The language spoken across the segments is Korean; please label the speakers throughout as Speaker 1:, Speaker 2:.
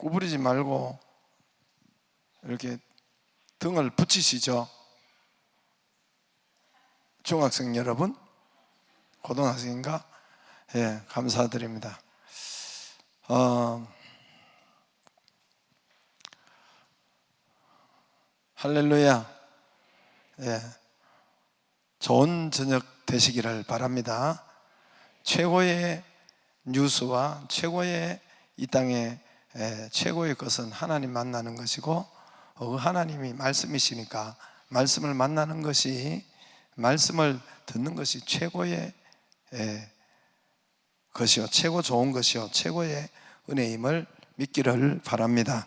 Speaker 1: 구부리지 말고 이렇게 등을 붙이시죠. 중학생 여러분, 고등학생인가? 예, 감사드립니다. 할렐루야. 예, 좋은 저녁 되시기를 바랍니다. 최고의 뉴스와 최고의 이 땅의 최고의 것은 하나님 만나는 것이고, 그 하나님이 말씀이시니까 말씀을 만나는 것이, 말씀을 듣는 것이 최고의 것이요, 최고 좋은 것이요, 최고의 은혜임을 믿기를 바랍니다.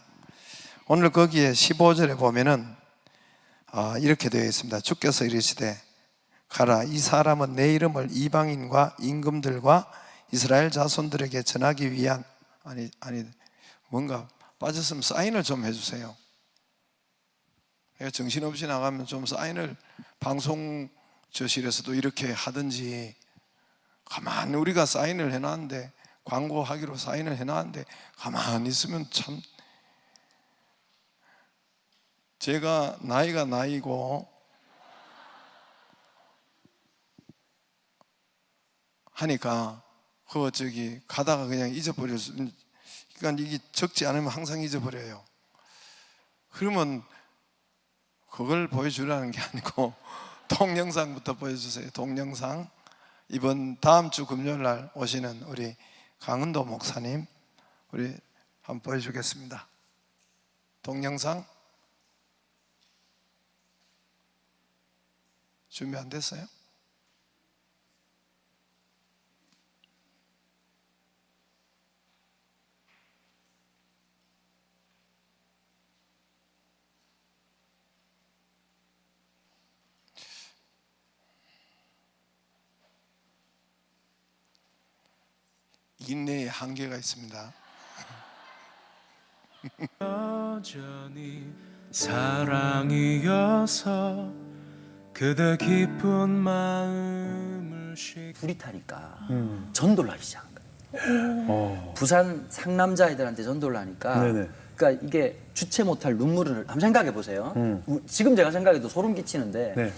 Speaker 1: 오늘 거기에 15절에 보면은 이렇게 되어 있습니다. 주께서 이르시되 가라, 이 사람은 내 이름을 이방인과 임금들과 이스라엘 자손들에게 전하기 위한, 아니 뭔가 빠졌으면 사인을 좀 해주세요. 정신없이 나가면 좀 사인을, 방송저실에서도 이렇게 하든지, 가만히 우리가 사인을 해놨는데, 광고하기로 사인을 해놨는데 가만히 있으면 참, 제가 나이가 나이고 하니까 가다가 그냥 잊어버릴 수, 그러니까 이게 적지 않으면 항상 잊어버려요. 그러면 그걸 보여주라는 게 아니고 동영상부터 보여주세요. 동영상. 다음 주 금요일 날 오시는 우리 강은도 목사님, 우리 한번 보여주겠습니다. 동영상 준비 안 됐어요? 인내의 한계가 있습니다.
Speaker 2: 여전히 사랑이어서 그대 깊은 마음을
Speaker 3: 불이 타니까 전도를 하기 시작한 거예요. 부산 상남자 아이들한테 전도를 하니까, 그러니까 이게 주체 못할 눈물을, 한번 생각해 보세요. 지금 제가 생각해도 소름 끼치는데,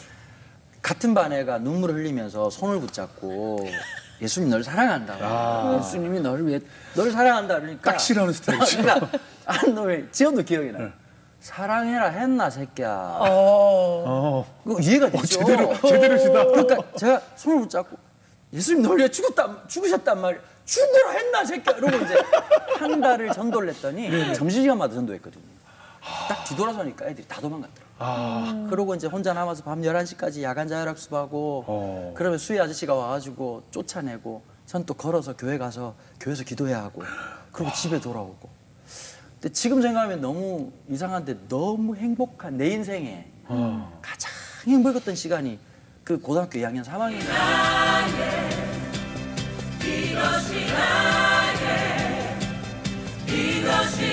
Speaker 3: 같은 반 애가 눈물을 흘리면서 손을 붙잡고 예수님 너를 사랑한다. 예수님이 너를 사랑한다 그러니까
Speaker 2: 딱 싫어하는 스타일이죠.
Speaker 3: 그러니까 노래 지금도 기억이 나요. 사랑해라 했나 새끼야. 그 이해가 되죠.
Speaker 2: 제대로 시다.
Speaker 3: 그러니까 제가 손을 붙잡고 예수님 너를 위해 죽으셨단 말이야. 죽으라 했나 새끼야. 이러고 이제 한 달을 전도를 했더니 점심시간마다 전도했거든요. 딱 뒤돌아서니까 애들이 다 도망갔더라고요. 그러고 이제 혼자 남아서 밤 11시까지 야간 자율학습하고, 그러면 수혜 아저씨가 와가지고 쫓아내고, 전 또 걸어서 교회 가서 교회에서 기도해야 하고, 그리고 집에 돌아오고. 근데 지금 생각하면 너무 이상한데, 너무 행복한, 내 인생에 가장 행복했던 시간이 그 고등학교 2학년 3학년. 이것이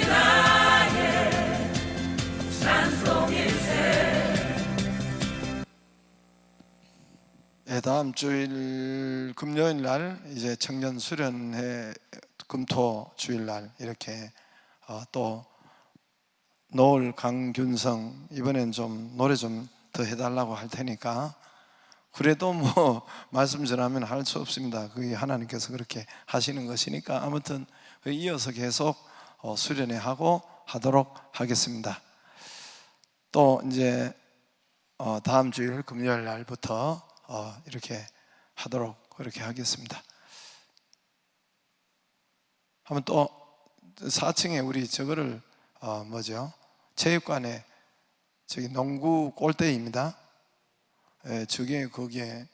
Speaker 3: 나의
Speaker 1: 다음 주일 금요일 날 이제 청년 수련회 금토 주일 날 이렇게 또 노을 강균성 이번엔 좀 노래 좀 더 해달라고 할 테니까, 그래도 뭐 말씀 전하면 할 수 없습니다. 그게 하나님께서 그렇게 하시는 것이니까 아무튼 이어서 계속 수련회 하고 하도록 하겠습니다. 또 이제 다음 주일 금요일 날부터 이렇게 하도록 그렇게 하겠습니다. 한번 또 4층에 우리 저거를 체육관에 저기 농구 골대입니다. 거기에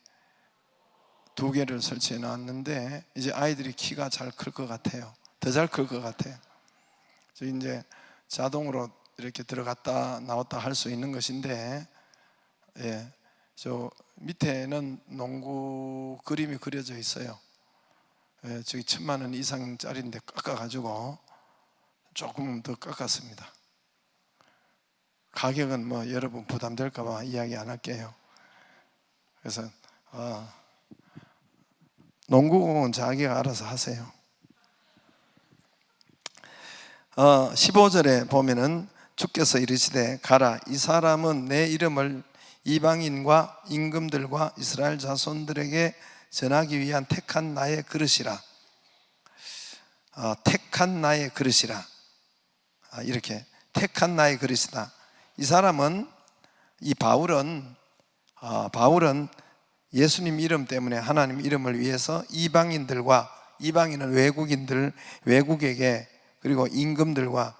Speaker 1: 2개를 설치해 놨는데 이제 아이들이 키가 잘 클 것 같아요. 더 잘 클 것 같아요. 저 이제 자동으로 이렇게 들어갔다 나왔다 할 수 있는 것인데, 저 밑에는 농구 그림이 그려져 있어요. 저기 1,000만 원 이상짜리인데 깎아가지고 조금 더 깎았습니다. 가격은 뭐 여러분 부담될까봐 이야기 안 할게요. 그래서 농구공은 자기가 알아서 하세요. 15절에 보면은 주께서 이르시되 가라, 이 사람은 내 이름을 이방인과 임금들과 이스라엘 자손들에게 전하기 위한 택한 나의 그릇이라. 택한 나의 그릇이라. 이렇게 택한 나의 그릇이다. 이 사람은, 이 바울은 예수님 이름 때문에 하나님 이름을 위해서 이방인들과, 이방인은 외국인들, 외국에게, 그리고 임금들과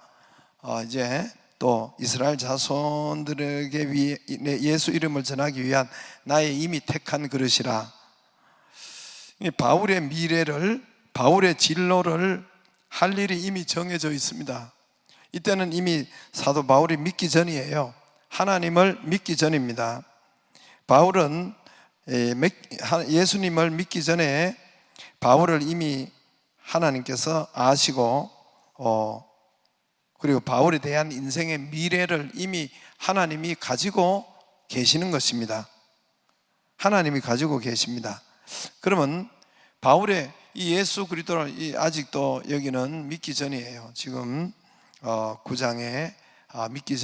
Speaker 1: 이제 또 이스라엘 자손들에게 위해 예수 이름을 전하기 위한 나의 이미 택한 그릇이라. 바울의 미래를, 바울의 진로를 할 일이 이미 정해져 있습니다. 이때는 이미 사도 바울이 믿기 전이에요. 하나님을 믿기 전입니다. 바울은 예수님을 믿기 전에 바울을 이미 하나님께서 아시고, 그리고 바울에 대한 인생의 미래를 이미 하나님이 가지고 계시는 것입니다. 하나님이 가지고 계십니다. 그러면 바울의 이 예수 그리스도를 아직도 여기는 믿기 전이에요. 지금 9장에 믿기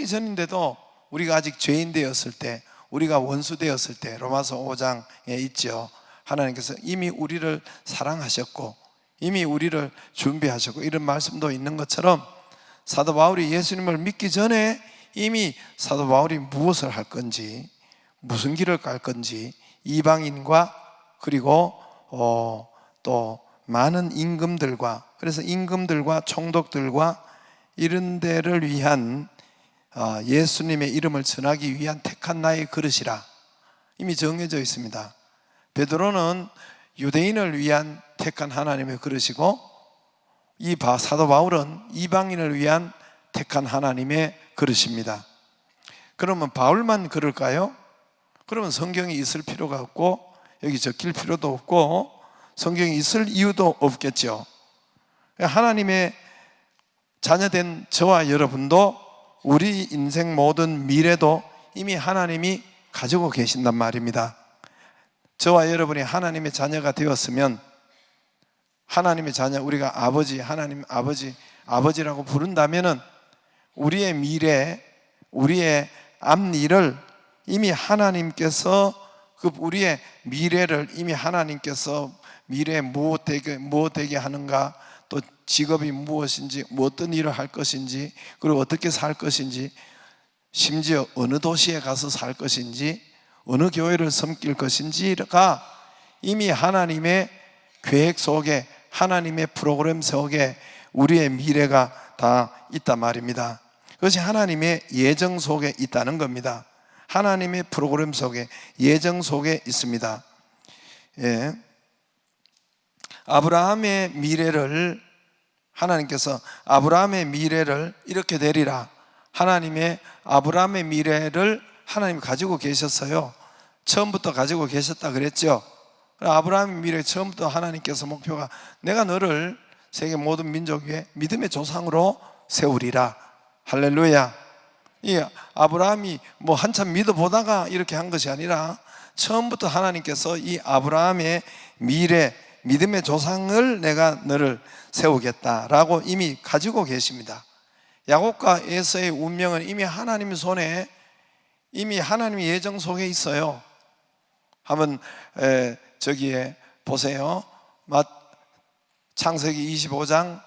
Speaker 1: 전인데도 우리가 아직 죄인 되었을 때, 우리가 원수 되었을 때, 로마서 5장에 있죠. 하나님께서 이미 우리를 사랑하셨고 이미 우리를 준비하셨고, 이런 말씀도 있는 것처럼 사도 바울이 예수님을 믿기 전에 이미 사도 바울이 무엇을 할 건지, 무슨 길을 갈 건지, 이방인과 그리고 또 많은 임금들과, 그래서 임금들과 총독들과 이런 데를 위한 예수님의 이름을 전하기 위한 택한 나의 그릇이라 이미 정해져 있습니다. 베드로는 유대인을 위한 택한 하나님의 그릇이고, 이 사도 바울은 이방인을 위한 택한 하나님의 그릇입니다. 그러면 바울만 그럴까요? 그러면 성경이 있을 필요가 없고 여기 적힐 필요도 없고 성경이 있을 이유도 없겠죠. 하나님의 자녀된 저와 여러분도 우리 인생 모든 미래도 이미 하나님이 가지고 계신단 말입니다. 저와 여러분이 하나님의 자녀가 되었으면, 하나님의 자녀, 우리가 아버지, 하나님 아버지라고 부른다면은 우리의 미래, 우리의 앞일을 이미 하나님께서, 우리의 미래를 이미 하나님께서 미래에 무엇 되게 하는가, 또 직업이 무엇인지, 어떤 일을 할 것인지, 그리고 어떻게 살 것인지, 심지어 어느 도시에 가서 살 것인지, 어느 교회를 섬길 것인지가 이미 하나님의 계획 속에, 하나님의 프로그램 속에 우리의 미래가 다 있단 말입니다. 그것이 하나님의 예정 속에 있다는 겁니다. 하나님의 프로그램 속에, 예정 속에 있습니다. 예. 아브라함의 미래를, 하나님께서 아브라함의 미래를 이렇게 되리라, 하나님의 아브라함의 미래를 하나님 가지고 계셨어요. 처음부터 가지고 계셨다 그랬죠. 아브라함의 미래, 처음부터 하나님께서 목표가 내가 너를 세계 모든 민족 위에 믿음의 조상으로 세우리라. 할렐루야. 이 아브라함이 뭐 한참 믿어보다가 이렇게 한 것이 아니라 처음부터 하나님께서 이 아브라함의 미래, 믿음의 조상을 내가 너를 세우겠다라고 이미 가지고 계십니다. 야곱과 에서의 운명은 이미 하나님 손에, 이미 하나님의 예정 속에 있어요. 한번 저기에 보세요. 창세기 25장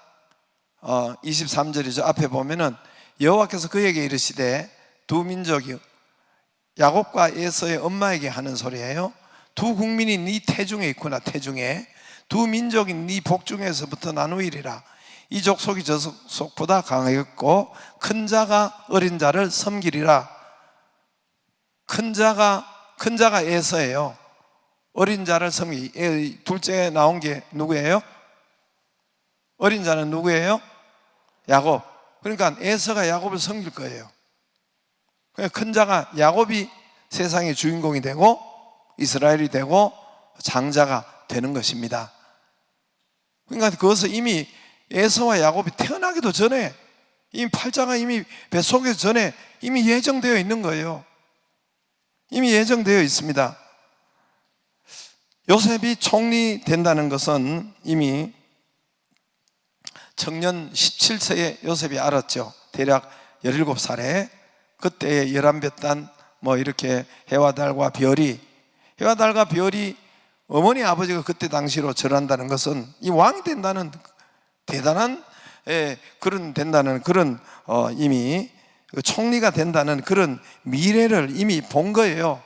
Speaker 1: 23절이죠. 앞에 보면은 여호와께서 그에게 이르시되, 두 민족이, 야곱과 에서의 엄마에게 하는 소리예요. 두 국민이 네 태중에 있구나. 태중에 두 민족이 네 복중에서부터 나누이리라. 이 족속이 저 족속보다 강하겠고 큰 자가 어린 자를 섬기리라. 큰 자가 에서예요. 어린 자를 섬기. 둘째 나온 게 누구예요? 어린 자는 누구예요? 야곱. 그러니까 에서가 야곱을 섬길 거예요. 그러니까 큰 자가, 야곱이 세상의 주인공이 되고 이스라엘이 되고 장자가 되는 것입니다. 그러니까 그것을 이미 에서와 야곱이 태어나기도 전에, 이미 팔자가 이미 뱃속에서 전에 이미 예정되어 있는 거예요. 이미 예정되어 있습니다. 요셉이 총리 된다는 것은 이미 청년 17세의 요셉이 알았죠. 대략 17살에 그때의 11볕단 뭐 이렇게 해와 달과 별이 어머니 아버지가 그때 당시로 절한다는 것은 이 왕이 된다는 대단한 된다는 그런 이미 총리가 된다는 그런 미래를 이미 본 거예요.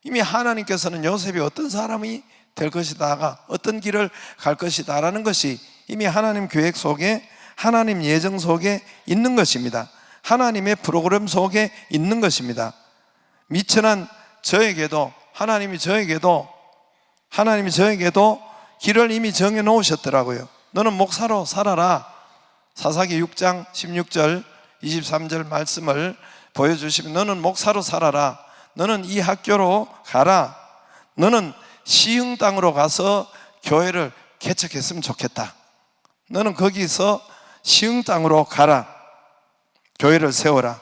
Speaker 1: 이미 하나님께서는 요셉이 어떤 사람이 될 것이다가 어떤 길을 갈 것이다라는 것이 이미 하나님 계획 속에 하나님 예정 속에 있는 것입니다. 하나님의 프로그램 속에 있는 것입니다. 미천한 저에게도 하나님이 저에게도 길을 이미 정해 놓으셨더라고요. 너는 목사로 살아라. 사사기 6장 16절 23절 말씀을 보여주시면 너는 목사로 살아라. 너는 이 학교로 가라. 너는 시흥 땅으로 가서 교회를 개척했으면 좋겠다. 너는 거기서 시흥 땅으로 가라. 교회를 세워라.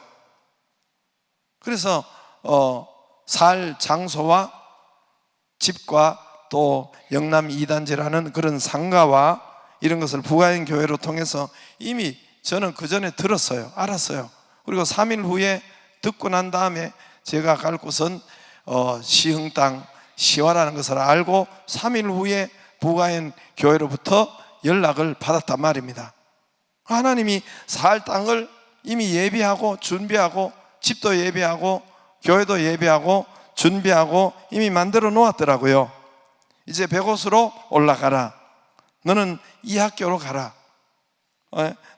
Speaker 1: 그래서 살 장소와 집과 또 영남 2단지라는 그런 상가와 이런 것을 부가인 교회로 통해서 이미 저는 그 전에 들었어요. 알았어요. 그리고 3일 후에 듣고 난 다음에 제가 갈 곳은 시흥 땅 시화라는 것을 알고 3일 후에 부가인 교회로부터 연락을 받았단 말입니다. 하나님이 살 땅을 이미 예비하고 준비하고 집도 예비하고 교회도 예비하고 준비하고 이미 만들어 놓았더라고요. 이제 100곳으로 올라가라. 너는 이 학교로 가라.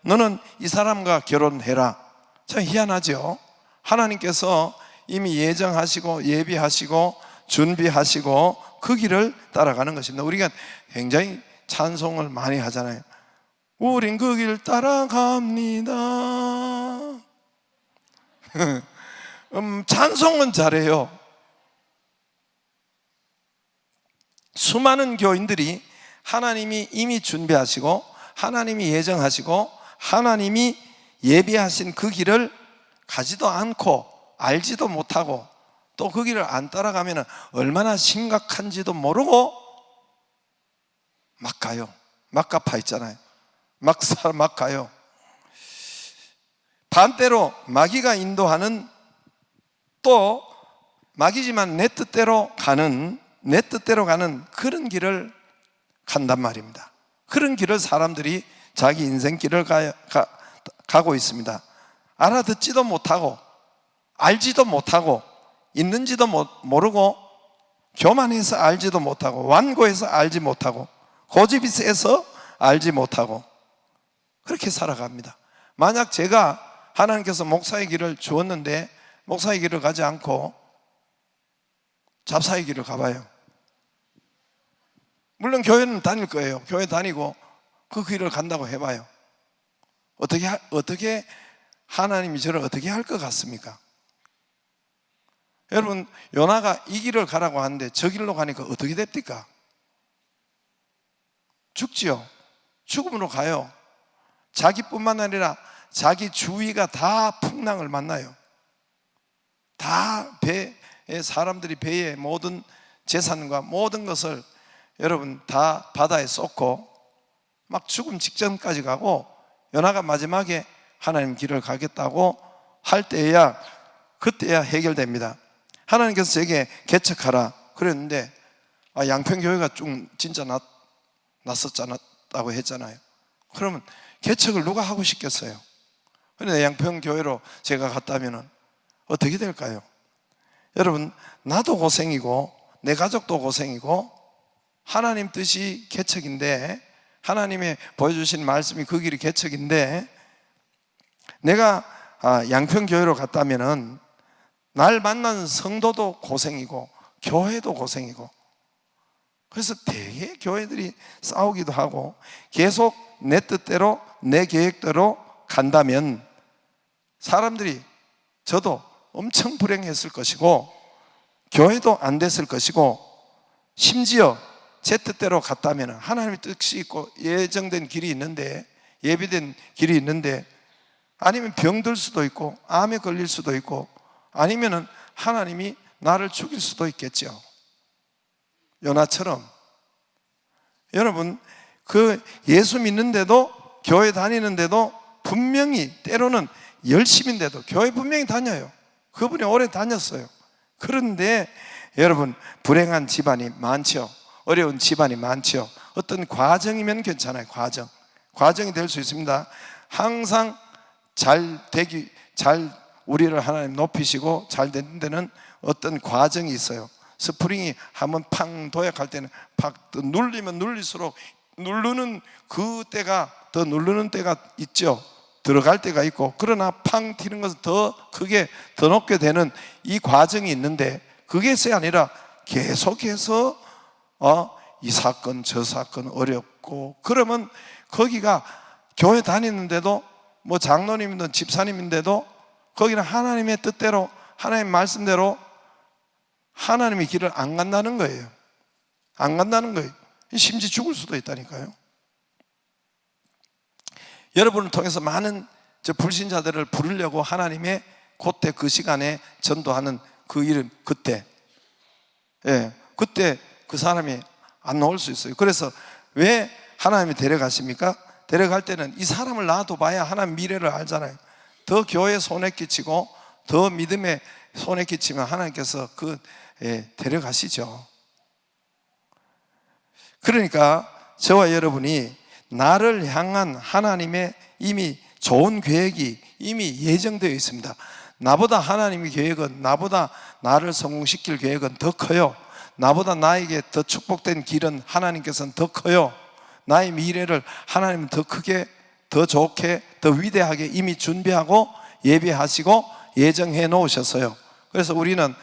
Speaker 1: 너는 이 사람과 결혼해라. 참 희한하죠. 하나님께서 이미 예정하시고 예비하시고 준비하시고 그 길을 따라가는 것입니다. 우리가 굉장히 찬송을 많이 하잖아요. 우린 그 길 따라갑니다. 찬송은 잘해요. 수많은 교인들이 하나님이 이미 준비하시고 하나님이 예정하시고 하나님이 예비하신 그 길을 가지도 않고 알지도 못하고 또 그 길을 안 따라가면 얼마나 심각한지도 모르고 막 가요. 막 갚아 있잖아요. 막 가요. 반대로 마귀가 인도하는 또 마귀지만 내 뜻대로 가는 그런 길을 간단 말입니다. 그런 길을 사람들이 자기 인생길을 가고 있습니다. 알아듣지도 못하고 알지도 못하고 있는지도 모르고 교만해서 알지도 못하고 완고해서 알지 못하고 고집이 세서 알지 못하고 그렇게 살아갑니다. 만약 제가 하나님께서 목사의 길을 주었는데 목사의 길을 가지 않고 잡사의 길을 가봐요. 물론 교회는 다닐 거예요. 교회 다니고 그 길을 간다고 해봐요. 어떻게 하나님이 저를 어떻게 할 것 같습니까? 여러분, 요나가 이 길을 가라고 하는데 저 길로 가니까 어떻게 됩니까? 죽지요. 죽음으로 가요. 자기뿐만 아니라 자기 주위가 다 풍랑을 만나요. 다 사람들이 배에 모든 재산과 모든 것을 여러분 다 바다에 쏟고 막 죽음 직전까지 가고 요나가 마지막에 하나님 길을 가겠다고 할 때야 그때야 해결됩니다. 하나님께서 제게 개척하라 그랬는데 양평교회가 좀 진짜 낫었다고 했잖아요. 그러면 개척을 누가 하고 싶겠어요? 그런데 양평교회로 제가 갔다면 어떻게 될까요? 여러분, 나도 고생이고 내 가족도 고생이고 하나님 뜻이 개척인데 하나님의 보여주신 말씀이 그 길이 개척인데 내가 양평교회로 갔다면 날 만난 성도도 고생이고 교회도 고생이고 그래서 되게 교회들이 싸우기도 하고 계속 내 뜻대로 내 계획대로 간다면 사람들이 저도 엄청 불행했을 것이고 교회도 안 됐을 것이고 심지어 제 뜻대로 갔다면 하나님의 뜻이 있고 예정된 길이 있는데 예비된 길이 있는데 아니면 병들 수도 있고 암에 걸릴 수도 있고 아니면 하나님이 나를 죽일 수도 있겠죠. 요나처럼 여러분 그 예수 믿는데도 교회 다니는데도 분명히 때로는 열심인데도 교회 분명히 다녀요. 그분이 오래 다녔어요. 그런데 여러분, 불행한 집안이 많죠. 어려운 집안이 많죠. 어떤 과정이면 괜찮아요. 과정이 될 수 있습니다. 항상 잘 우리를 하나님 높이시고 잘 되는 데는 어떤 과정이 있어요. 스프링이 한번 팡 도약할 때는 팍 눌리면 눌릴수록 누르는 그 때가 더 누르는 때가 있죠. 들어갈 때가 있고, 그러나 팡 튀는 것은 더 크게 더 높게 되는 이 과정이 있는데, 그게서이 아니라 계속해서 이 사건 저 사건 어렵고, 그러면 거기가 교회 다니는데도 뭐 장로님이든 집사님인데도 거기는 하나님의 뜻대로 하나님의 말씀대로 하나님의 길을 안 간다는 거예요. 안 간다는 거예요. 심지 죽을 수도 있다니까요. 여러분을 통해서 많은 불신자들을 부르려고 하나님의 그때 그 시간에 전도하는 그 이름, 그때 그 사람이 안 나올 수 있어요. 그래서 왜 하나님이 데려가십니까? 데려갈 때는 이 사람을 놔둬봐야 하나님 미래를 알잖아요. 더 교회에 손에 끼치고 더 믿음에 손에 끼치면 하나님께서 데려가시죠. 그러니까 저와 여러분이 나를 향한 하나님의 이미 좋은 계획이 이미 예정되어 있습니다. 나보다 하나님의 계획은, 나보다 나를 성공시킬 계획은 더 커요. 나보다 나에게 더 축복된 길은 하나님께서는 더 커요. 나의 미래를 하나님은 더 크게, 더 좋게, 더 위대하게 이미 준비하고 예비하시고 예정해 놓으셨어요. 그래서 우리는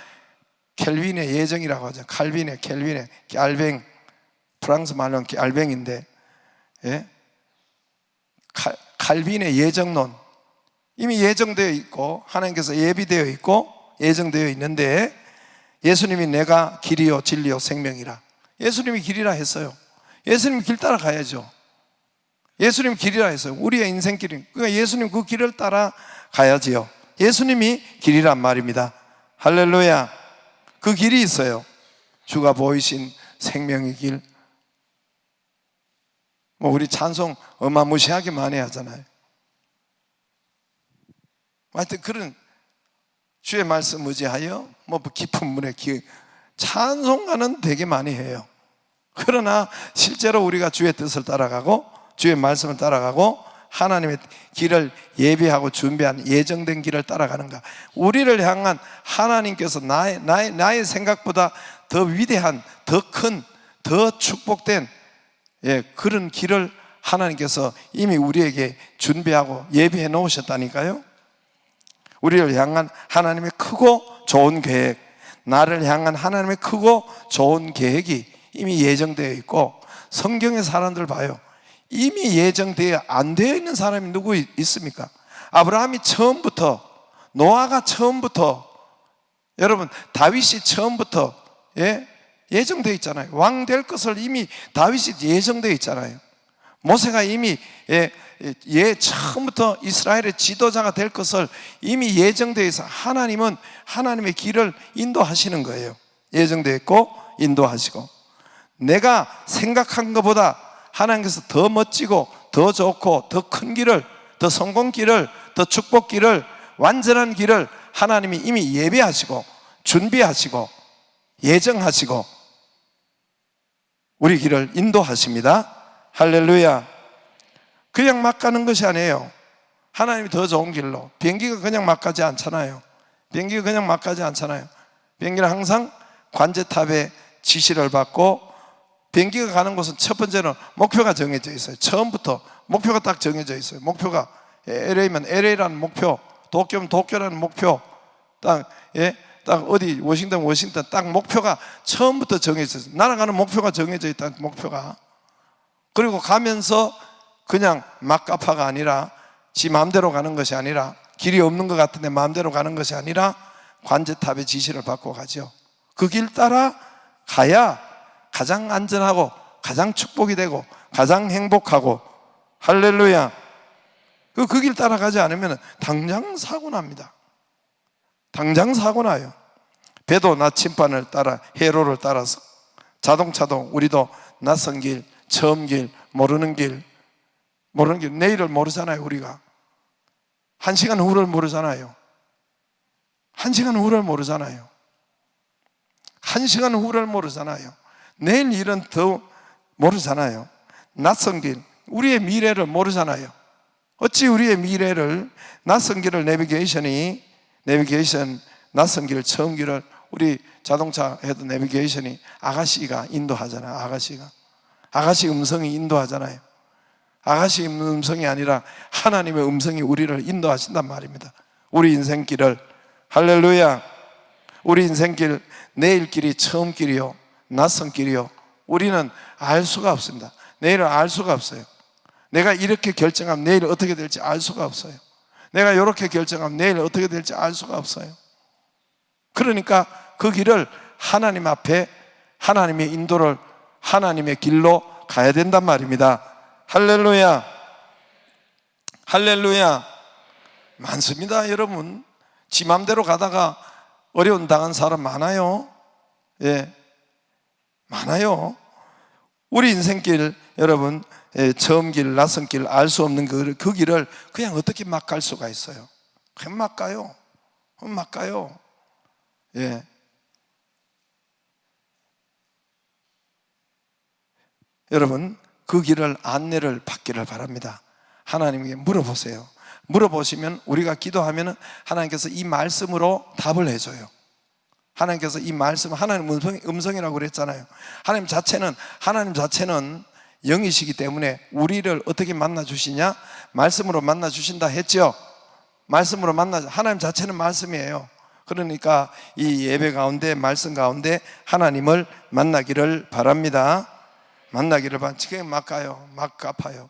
Speaker 1: 켈빈의 예정이라고 하죠. 켈빈의 알뱅, 프랑스 말로는 알뱅인데, 칼빈의 예정론, 이미 예정되어 있고 하나님께서 예비되어 있고 예정되어 있는데, 예수님이 내가 길이요 진리요 생명이라, 예수님이 길이라 했어요. 예수님 길 따라 가야죠. 예수님 길이라 했어요. 우리의 인생길이, 그러니까 예수님 그 길을 따라 가야지요. 예수님이 길이란 말입니다. 할렐루야. 그 길이 있어요. 주가 보이신 생명의 길. 우리 찬송 어마무시하게 많이 하잖아요. 하여튼 그런 주의 말씀 의지하여 깊은 물에 찬송가는 되게 많이 해요. 그러나 실제로 우리가 주의 뜻을 따라가고 주의 말씀을 따라가고 하나님의 길을 예비하고 준비한 예정된 길을 따라가는가, 우리를 향한 하나님께서 나의 생각보다 더 위대한, 더 큰, 더 축복된 그런 길을 하나님께서 이미 우리에게 준비하고 예비해 놓으셨다니까요. 우리를 향한 하나님의 크고 좋은 계획, 나를 향한 하나님의 크고 좋은 계획이 이미 예정되어 있고, 성경의 사람들 봐요. 이미 예정되어 안 되어 있는 사람이 누구 있습니까? 아브라함이 처음부터, 노아가 처음부터, 여러분 다윗이 처음부터 예정되어 있잖아요. 왕 될 것을 이미 다윗이 예정되어 있잖아요. 모세가 이미 처음부터 이스라엘의 지도자가 될 것을 이미 예정되어 있어. 하나님은 하나님의 길을 인도하시는 거예요. 예정되어 있고 인도하시고, 내가 생각한 것보다 하나님께서 더 멋지고 더 좋고 더 큰 길을, 더 성공 길을, 더 축복 길을, 완전한 길을 하나님이 이미 예비하시고 준비하시고 예정하시고 우리 길을 인도하십니다. 할렐루야. 그냥 막 가는 것이 아니에요. 하나님이 더 좋은 길로. 비행기가 그냥 막 가지 않잖아요. 비행기는 항상 관제탑의 지시를 받고, 비행기가 가는 곳은 첫 번째는 목표가 정해져 있어요. 처음부터 목표가 딱 정해져 있어요. 목표가 LA면 LA라는 목표, 도쿄면 도쿄라는 목표, 딱 어디 워싱턴 딱 목표가 처음부터 정해져 있어요. 날아가는 목표가 정해져 있다. 목표가. 그리고 가면서 그냥 막가파가 아니라, 지 마음대로 가는 것이 아니라, 길이 없는 것 같은데 마음대로 가는 것이 아니라 관제탑의 지시를 받고 가죠. 그 길 따라 가야 가장 안전하고 가장 축복이 되고 가장 행복하고, 할렐루야. 그 길 따라가지 않으면 당장 사고 납니다. 당장 사고 나요. 배도 나침반을 따라, 회로를 따라서, 자동차도 우리도 낯선 길, 처음 길, 모르는 길, 모르는 게 내일을 모르잖아요. 우리가 1시간 후를 모르잖아요. 1시간 후를 모르잖아요. 1시간 후를 모르잖아요. 내일 일은 더 모르잖아요. 낯선 길, 우리의 미래를 모르잖아요. 어찌 우리의 미래를, 낯선 길을 내비게이션 낯선 길, 처음 길을 우리 자동차 해도 내비게이션이 아가씨가 인도하잖아요. 아가씨 음성이 인도하잖아요. 아가씨 음성이 아니라 하나님의 음성이 우리를 인도하신단 말입니다. 우리 인생길을. 할렐루야. 우리 인생길, 내일 길이 처음 길이요, 낯선 길이요, 우리는 알 수가 없습니다. 내일은 알 수가 없어요. 내가 이렇게 결정하면 내일 어떻게 될지 알 수가 없어요. 내가 이렇게 결정하면 내일 어떻게 될지 알 수가 없어요. 그러니까 그 길을 하나님 앞에, 하나님의 인도를, 하나님의 길로 가야 된단 말입니다. 할렐루야. 할렐루야. 많습니다. 여러분, 지 맘대로 가다가 어려운 당한 사람 많아요. 예, 많아요. 우리 인생길, 여러분, 처음 길, 낯선 길, 알 수 없는 그 길을 그냥 어떻게 막 갈 수가 있어요? 그냥 막 가요. 막 가요. 예. 여러분, 그 길을 안내를 받기를 바랍니다. 하나님에게 물어보세요. 물어보시면, 우리가 기도하면 하나님께서 이 말씀으로 답을 해줘요. 하나님께서 이 말씀, 하나님 음성이라고 그랬잖아요. 하나님 자체는 영이시기 때문에 우리를 어떻게 만나 주시냐? 말씀으로 만나 주신다 했죠. 말씀으로 하나님 자체는 말씀이에요. 그러니까 이 예배 가운데, 말씀 가운데 하나님을 만나기를 바랍니다. 만나기를 바랍니다. 지금 막 가요. 막 갚아요.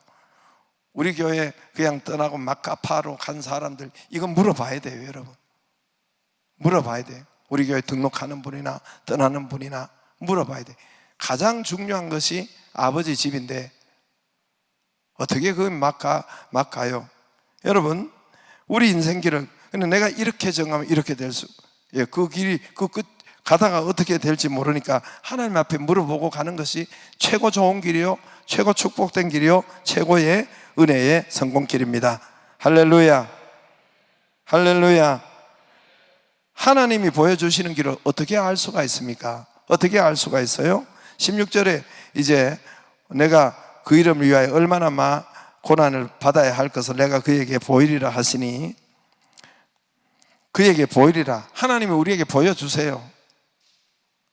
Speaker 1: 우리 교회 그냥 떠나고 막 갚아로 간 사람들, 이건 물어봐야 돼요, 여러분. 물어봐야 돼요. 우리 교회 등록하는 분이나 떠나는 분이나 물어봐야 돼. 가장 중요한 것이 아버지 집인데 어떻게 막 가요? 여러분, 우리 인생길을, 근데 내가 이렇게 정하면 이렇게 될 수, 예, 그 길이, 그 끝, 가다가 어떻게 될지 모르니까 하나님 앞에 물어보고 가는 것이 최고 좋은 길이요, 최고 축복된 길이요, 최고의 은혜의 성공길입니다. 할렐루야. 할렐루야. 하나님이 보여주시는 길을 어떻게 알 수가 있습니까? 어떻게 알 수가 있어요? 16절에 이제 내가 그 이름을 위하여 얼마나 고난을 받아야 할 것을 내가 그에게 보이리라 하시니, 그에게 보이리라. 하나님이 우리에게 보여주세요.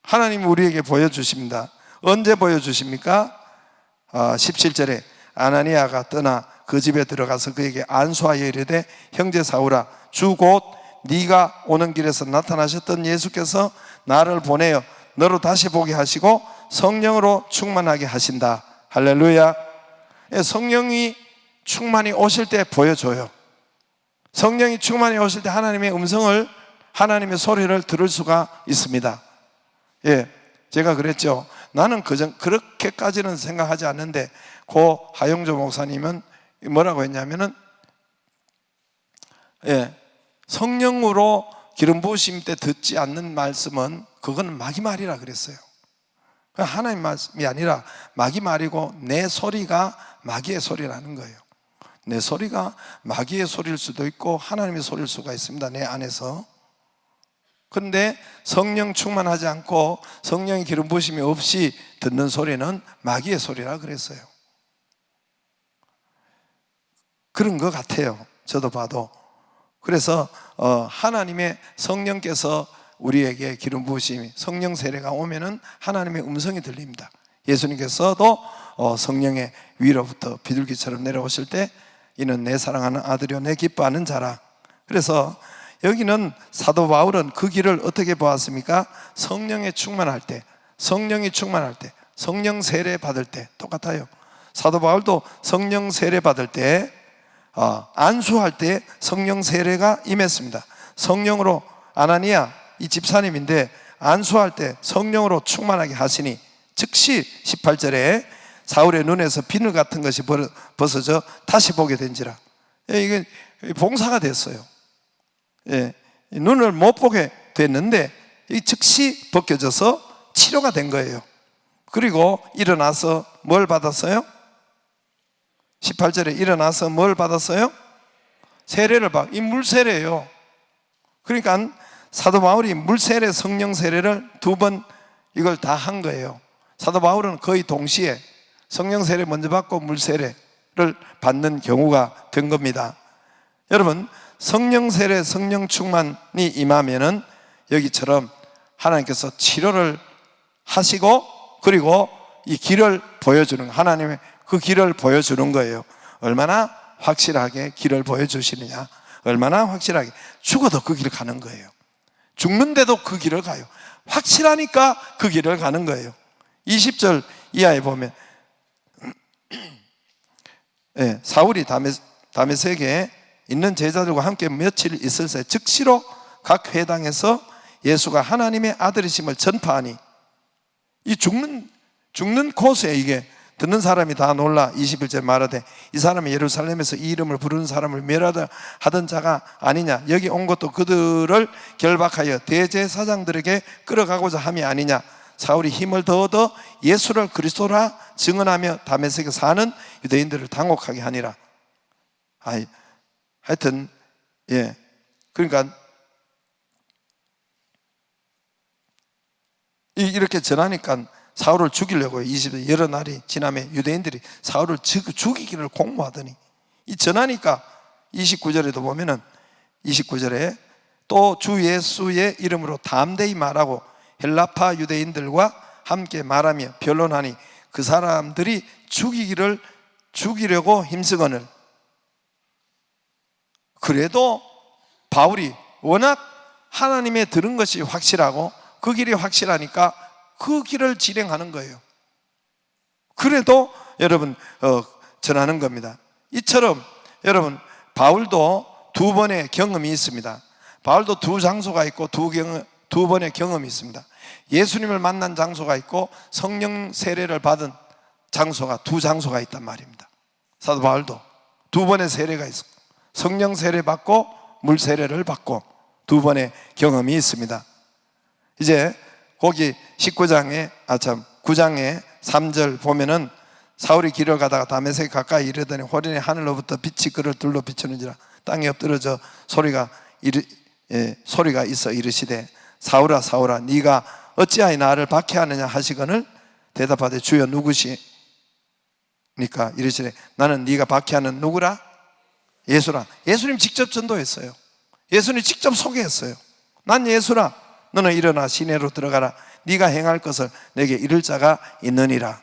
Speaker 1: 하나님이 우리에게 보여주십니다. 언제 보여주십니까? 17절에 아나니아가 떠나 그 집에 들어가서 그에게 안수하여 이르되, 형제 사울아, 주 곧 네가 오는 길에서 나타나셨던 예수께서 나를 보내어 너로 다시 보게 하시고 성령으로 충만하게 하신다. 할렐루야. 성령이 충만히 오실 때 보여줘요. 성령이 충만히 오실 때 하나님의 음성을, 하나님의 소리를 들을 수가 있습니다. 예, 제가 그랬죠. 나는 그렇게까지는 생각하지 않는데, 고 하용조 목사님은 뭐라고 했냐면은, 예, 성령으로 기름 부으심 때 듣지 않는 말씀은 그거는 마귀 말이라 그랬어요. 하나님 말씀이 아니라 마귀 말이고, 내 소리가 마귀의 소리라는 거예요. 내 소리가 마귀의 소리일 수도 있고 하나님의 소리일 수가 있습니다, 내 안에서. 그런데 성령 충만하지 않고 성령의 기름 부으심이 없이 듣는 소리는 마귀의 소리라 그랬어요. 그런 것 같아요, 저도 봐도. 그래서 하나님의 성령께서 우리에게 기름 부으심이, 성령 세례가 오면은 하나님의 음성이 들립니다. 예수님께서도 성령의 위로부터 비둘기처럼 내려오실 때, 이는 내 사랑하는 아들이요 내 기뻐하는 자라. 그래서 여기는 사도 바울은 그 길을 어떻게 보았습니까? 성령에 충만할 때, 성령이 충만할 때, 성령 세례 받을 때 똑같아요. 사도 바울도 성령 세례 받을 때, 안수할 때 성령 세례가 임했습니다. 성령으로, 아나니아 이 집사님인데 안수할 때 성령으로 충만하게 하시니 즉시 18절에 사울의 눈에서 비늘 같은 것이 벗어져 다시 보게 된지라. 이게 봉사가 됐어요. 예, 눈을 못 보게 됐는데 즉시 벗겨져서 치료가 된 거예요. 그리고 일어나서 뭘 받았어요? 18절에 일어나서 뭘 받았어요? 세례를 이 물세례예요. 그러니까 사도 바울이 물세례, 성령 세례를 2번 이걸 다 한 거예요. 사도 바울은 거의 동시에 성령 세례 먼저 받고 물세례를 받는 경우가 된 겁니다. 여러분, 성령 세례, 성령 충만이 임하면은 여기처럼 하나님께서 치료를 하시고 그리고 이 길을 보여주는, 하나님의 그 길을 보여주는 거예요. 얼마나 확실하게 길을 보여주시느냐, 얼마나 확실하게. 죽어도 그 길을 가는 거예요. 죽는데도 그 길을 가요. 확실하니까 그 길을 가는 거예요. 20절 이하에 보면 사울이 다메섹에 있는 제자들과 함께 며칠 있을 새 즉시로 각 회당에서 예수가 하나님의 아들이심을 전파하니, 이 죽는 코스에 이게 듣는 사람이 다 놀라 21절 말하되 이 사람이 예루살렘에서 이 이름을 부르는 사람을 멸하던 자가 아니냐, 여기 온 것도 그들을 결박하여 대제사장들에게 끌어가고자 함이 아니냐. 사울이 힘을 더 얻어 예수를 그리스도라 증언하며 다메섹에 사는 유대인들을 당혹하게 하니라. 하여튼 그러니까 이렇게 전하니까 사울을 죽이려고 20일 여러 날이 지나면 유대인들이 사울을 죽이기를 공모하더니, 이 전하니까 29절에도 보면은 29절에 또 주 예수의 이름으로 담대히 말하고 헬라파 유대인들과 함께 말하며 변론하니 그 사람들이 죽이려고 힘쓰거늘. 그래도 바울이 워낙 하나님의 들은 것이 확실하고 그 길이 확실하니까 그 길을 진행하는 거예요. 그래도 여러분 전하는 겁니다. 이처럼 여러분 바울도 2번의 경험이 있습니다. 바울도 2장소가 있고 2번의 경험이 있습니다. 예수님을 만난 장소가 있고 성령 세례를 받은 장소가 2장소가 있단 말입니다. 사도 바울도 2번의 세례가 있어. 성령 세례 받고 물 세례를 받고 2번의 경험이 있습니다. 이제 거기 9장에 3절 보면은 사울이 길을 가다가 다메섹 가까이 이르더니 호련히 하늘로부터 빛이 그를 둘러 비추는지라 땅에 엎드러져 소리가 있어 이르시되 사울아 사울아 네가 어찌하여 나를 박해하느냐 하시거늘 대답하되 주여 누구시니까 이르시되 나는 네가 박해하는 누구라? 예수라. 예수님 직접 전도했어요. 예수님 직접 소개했어요. 난 예수라. 너는 일어나 시내로 들어가라. 네가 행할 것을 내게 이를 자가 있느니라.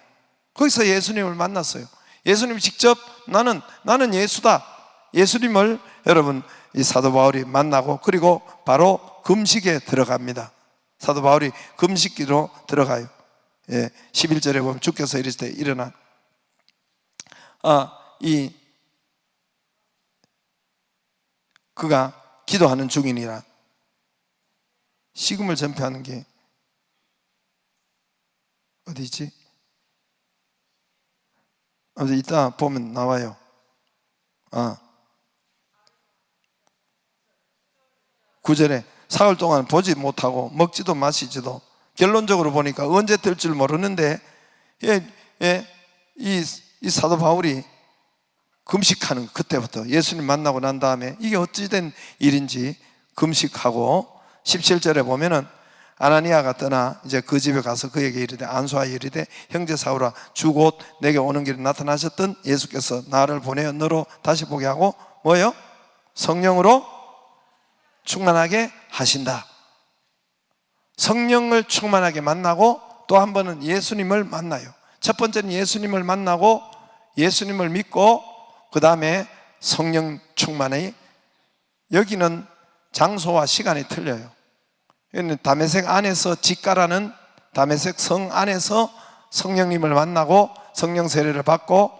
Speaker 1: 거기서 예수님을 만났어요. 예수님 직접 나는 예수다. 예수님을 여러분 이 사도 바울이 만나고 그리고 바로 금식에 들어갑니다. 사도 바울이 금식기로 들어가요. 11절에 보면 주께서 이르시되 일어나 그가 기도하는 중이니라. 식음을 전폐하는 게 어디 있지? 이따 보면 나와요. 9절에 사흘 동안 보지 못하고 먹지도 마시지도, 결론적으로 보니까 언제 될 줄 모르는데 이 사도 바울이 금식하는 그때부터 예수님 만나고 난 다음에 이게 어찌된 일인지 금식하고 17절에 보면은 아나니아가 떠나 이제 그 집에 가서 그에게 이르되 안수하여 이르되 형제 사울아 주 곧 내게 오는 길에 나타나셨던 예수께서 나를 보내어 너로 다시 보게 하고 뭐예요? 성령으로 충만하게 하신다. 성령을 충만하게 만나고 또 한 번은 예수님을 만나요. 첫 번째는 예수님을 만나고 예수님을 믿고 그 다음에 성령 충만이, 여기는 장소와 시간이 틀려요. 다메섹 안에서 직가라는 다메섹 성 안에서 성령님을 만나고 성령 세례를 받고,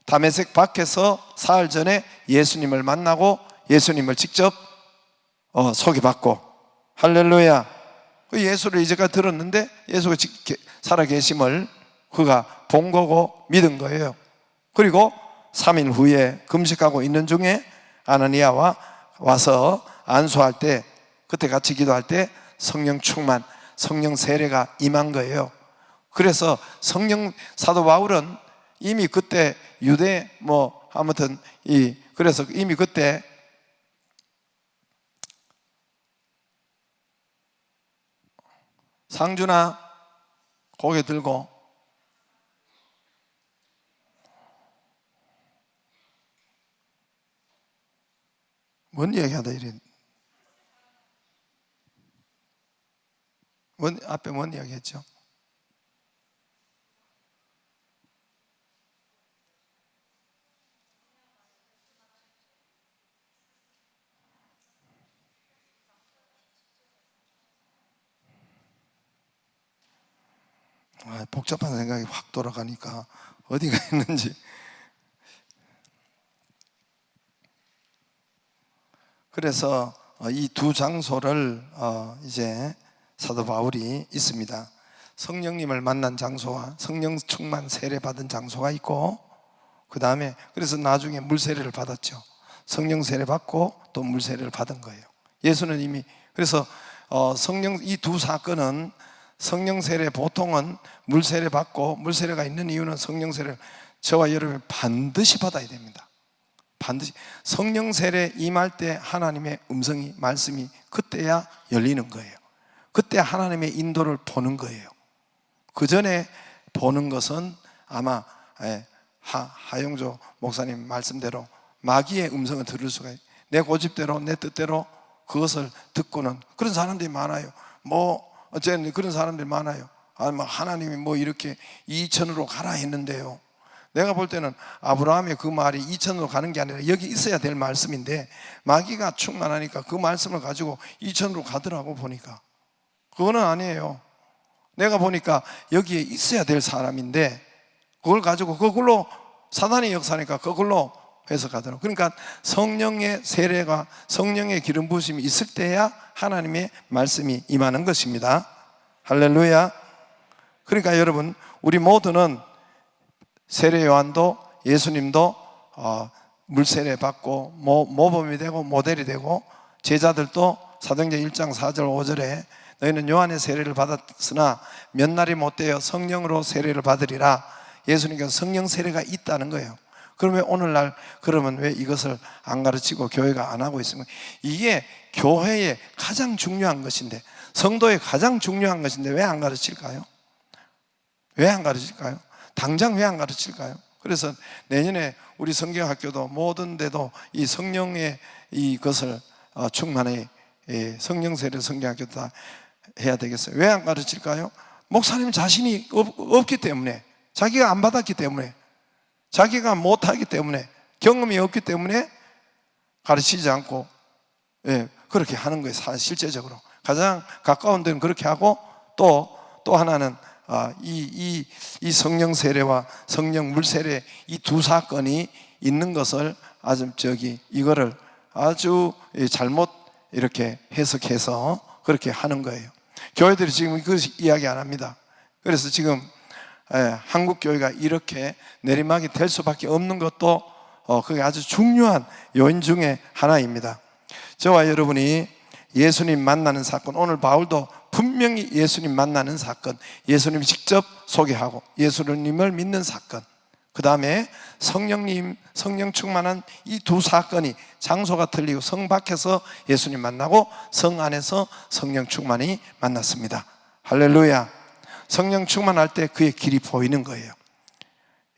Speaker 1: 다메섹 밖에서 사흘 전에 예수님을 만나고 예수님을 직접 소개받고, 할렐루야. 예수를 이제까지 들었는데 예수가 살아계심을 그가 본 거고 믿은 거예요. 그리고 3일 후에 금식하고 있는 중에 아나니아와 와서 안수할 때, 그때 같이 기도할 때 성령 충만, 성령 세례가 임한 거예요. 그래서 사도 바울은 이미 그때 유대 뭐 아무튼 그래서 이미 그때 상준아 고개 들고 뭔 얘기하다 이래. 앞에 뭔 이야기했죠? 복잡한 생각이 확 돌아가니까 어디가 있는지. 그래서 이 두 장소를 이제 사도 바울이 있습니다. 성령님을 만난 장소와 성령 충만 세례 받은 장소가 있고, 그 다음에 그래서 나중에 물 세례를 받았죠. 성령 세례 받고 또 물 세례를 받은 거예요. 예수는 이미 그래서 성령 이 두 사건은 성령 세례 보통은 물 세례 받고 물 세례가 있는 이유는 성령 세례를 저와 여러분이 반드시 받아야 됩니다. 반드시 성령 세례 임할 때 하나님의 음성이 말씀이 그때야 열리는 거예요. 그때 하나님의 인도를 보는 거예요. 그 전에 보는 것은 아마 하용조 목사님 말씀대로 마귀의 음성을 들을 수가 있어요. 내 고집대로 내 뜻대로 그것을 듣고는 그런 사람들이 많아요. 어쨌든 그런 사람들이 많아요. 하나님이 이렇게 이천으로 가라 했는데요. 내가 볼 때는 아브라함의 그 말이 이천으로 가는 게 아니라 여기 있어야 될 말씀인데 마귀가 충만하니까 그 말씀을 가지고 이천으로 가더라고. 보니까 그거는 아니에요. 내가 보니까 여기에 있어야 될 사람인데 그걸 가지고 그걸로 사단의 역사니까 그걸로 해석하더라고. 그러니까 성령의 세례가 성령의 기름 부으심이 있을 때야 하나님의 말씀이 임하는 것입니다. 할렐루야. 그러니까 여러분, 우리 모두는 세례 요한도 예수님도 물세례 받고 모범이 되고 모델이 되고, 제자들도 사도행전 1장 4절 5절에 너희는 요한의 세례를 받았으나 몇 날이 못되어 성령으로 세례를 받으리라. 예수님께서 성령 세례가 있다는 거예요. 그러면 오늘날 그러면 왜 이것을 안 가르치고 교회가 안 하고 있습니까? 이게 교회의 가장 중요한 것인데, 성도의 가장 중요한 것인데 왜 안 가르칠까요? 왜 안 가르칠까요? 당장 왜 안 가르칠까요? 그래서 내년에 우리 성경학교도 모든 데도 이 성령의 이것을 충만히 성령 세례 성경학교도 다 해야 되겠어요. 왜 안 가르칠까요? 목사님 자신이 없기 때문에, 자기가 안 받았기 때문에, 자기가 못하기 때문에, 경험이 없기 때문에 가르치지 않고 그렇게 하는 거예요. 실제적으로 가장 가까운 데는 그렇게 하고, 또 하나는 이 성령 세례와 성령 물 세례 이 두 사건이 있는 것을 이거를 아주 잘못 이렇게 해석해서 그렇게 하는 거예요. 교회들이 지금 그 이야기 안 합니다. 그래서 지금 한국 교회가 이렇게 내리막이 될 수밖에 없는 것도 그게 아주 중요한 요인 중에 하나입니다. 저와 여러분이 예수님 만나는 사건, 오늘 바울도 분명히 예수님 만나는 사건, 예수님이 직접 소개하고 예수님을 믿는 사건, 그 다음에 성령님, 성령 충만한 이 두 사건이 장소가 틀리고 성 밖에서 예수님 만나고 성 안에서 성령 충만이 만났습니다. 할렐루야. 성령 충만할 때 그의 길이 보이는 거예요.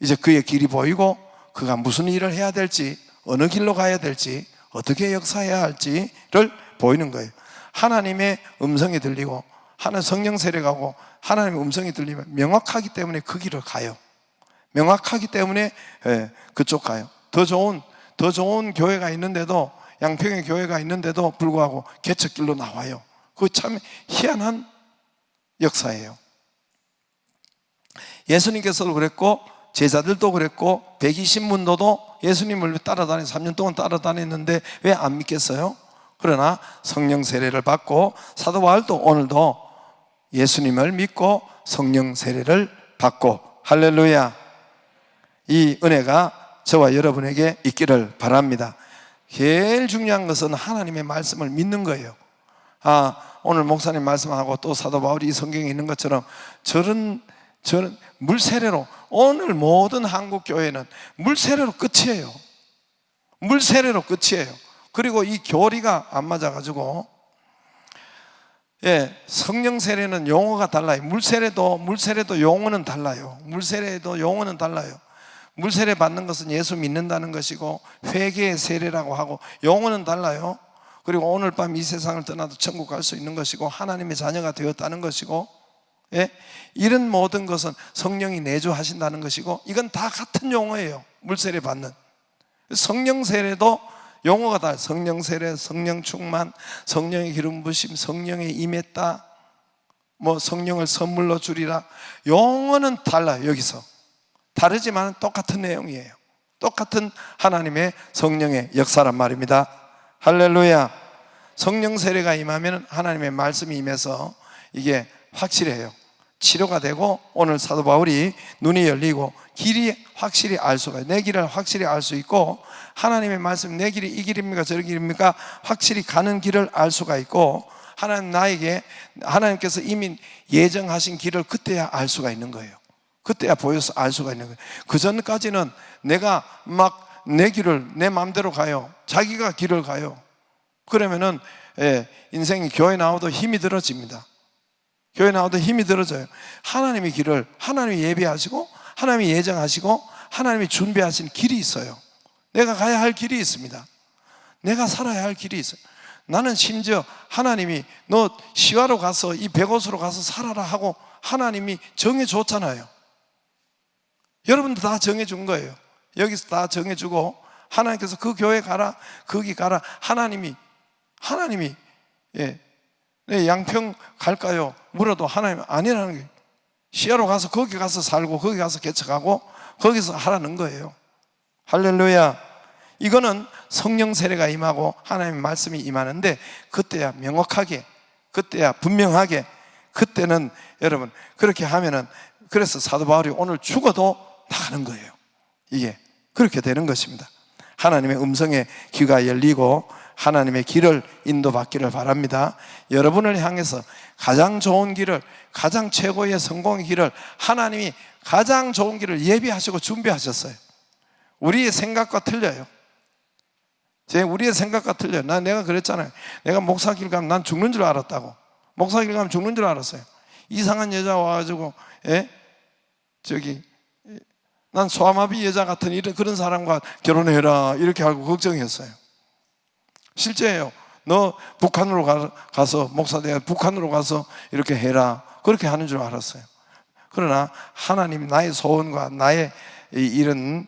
Speaker 1: 이제 그의 길이 보이고 그가 무슨 일을 해야 될지, 어느 길로 가야 될지, 어떻게 역사해야 할지를 보이는 거예요. 하나님의 음성이 들리고 하나님 성령 세례가고 하나님의 음성이 들리면 명확하기 때문에 그 길을 가요. 명확하기 때문에 그쪽 가요. 더 좋은 교회가 있는데도, 양평의 교회가 있는데도 불구하고 개척길로 나와요. 그거 참 희한한 역사예요. 예수님께서도 그랬고 제자들도 그랬고 120문도도 예수님을 따라다니 3년 동안 따라다녔는데 왜 안 믿겠어요? 그러나 성령 세례를 받고 사도 바울도 오늘도 예수님을 믿고 성령 세례를 받고, 할렐루야, 이 은혜가 저와 여러분에게 있기를 바랍니다. 제일 중요한 것은 하나님의 말씀을 믿는 거예요. 오늘 목사님 말씀하고 또 사도 바울이 이 성경에 있는 것처럼 저런 물 세례로 오늘 모든 한국 교회는 물세례로 끝이에요. 물세례로 끝이에요. 그리고 이 교리가 안 맞아가지고, 예, 성령 세례는 용어가 달라요. 물세례도 용어는 달라요. 물세례도 용어는 달라요. 물세례 받는 것은 예수 믿는다는 것이고, 회개의 세례라고 하고, 용어는 달라요. 그리고 오늘 밤 이 세상을 떠나도 천국 갈 수 있는 것이고, 하나님의 자녀가 되었다는 것이고, 예? 이런 모든 것은 성령이 내주하신다는 것이고, 이건 다 같은 용어예요. 물세례 받는. 성령 세례도 용어가 다 성령 세례, 성령 충만, 성령의 기름 부심, 성령에 임했다, 뭐 성령을 선물로 주리라. 용어는 달라요. 여기서 다르지만 똑같은 내용이에요. 똑같은 하나님의 성령의 역사란 말입니다. 할렐루야. 성령 세례가 임하면 하나님의 말씀이 임해서 이게 확실해요. 치료가 되고, 오늘 사도 바울이 눈이 열리고 길이 확실히 알 수가 있어요. 내 길을 확실히 알 수 있고, 하나님의 말씀, 내 길이 이 길입니까 저 길입니까 확실히 가는 길을 알 수가 있고, 하나님 나에게 하나님께서 이미 예정하신 길을 그때야 알 수가 있는 거예요. 그때야 보여서 알 수가 있는 거예요. 그 전까지는 내가 막 내 길을 내 마음대로 가요. 자기가 길을 가요. 그러면은 인생이 교회 나와도 힘이 들어집니다. 교회 나와도 힘이 들어져요. 하나님의 길을 하나님이 예비하시고, 하나님이 예정하시고, 하나님이 준비하신 길이 있어요. 내가 가야 할 길이 있습니다. 내가 살아야 할 길이 있어요. 나는 심지어 하나님이 너 시와로 가서 이 백옷으로 가서 살아라 하고 하나님이 정해줬잖아요. 여러분도 다 정해준 거예요. 여기서 다 정해주고, 하나님께서 그 교회 가라, 거기 가라. 하나님이 네, 양평 갈까요? 물어도 하나님 아니라는 거예요. 시야로 가서 거기 가서 살고, 거기 가서 개척하고, 거기서 하라는 거예요. 할렐루야. 이거는 성령 세례가 임하고 하나님의 말씀이 임하는데, 그때야 명확하게, 그때야 분명하게, 그때는 여러분 그렇게 하면은, 그래서 사도 바울이 오늘 죽어도 나가는 거예요. 이게 그렇게 되는 것입니다. 하나님의 음성에 귀가 열리고 하나님의 길을 인도받기를 바랍니다. 여러분을 향해서 가장 좋은 길을, 가장 최고의 성공의 길을 하나님이 가장 좋은 길을 예비하시고 준비하셨어요. 우리의 생각과 틀려요. 우리의 생각과 틀려요. 내가 그랬잖아요. 내가 목사 길 가면 난 죽는 줄 알았다고. 목사 길 가면 죽는 줄 알았어요. 이상한 여자 와가지고 난 소아마비 여자 같은 이런 그런 사람과 결혼해라 이렇게 하고 걱정했어요. 실제예요. 너 북한으로 가서 목사 돼 북한으로 가서 이렇게 해라 그렇게 하는 줄 알았어요. 그러나 하나님 나의 소원과 나의 이런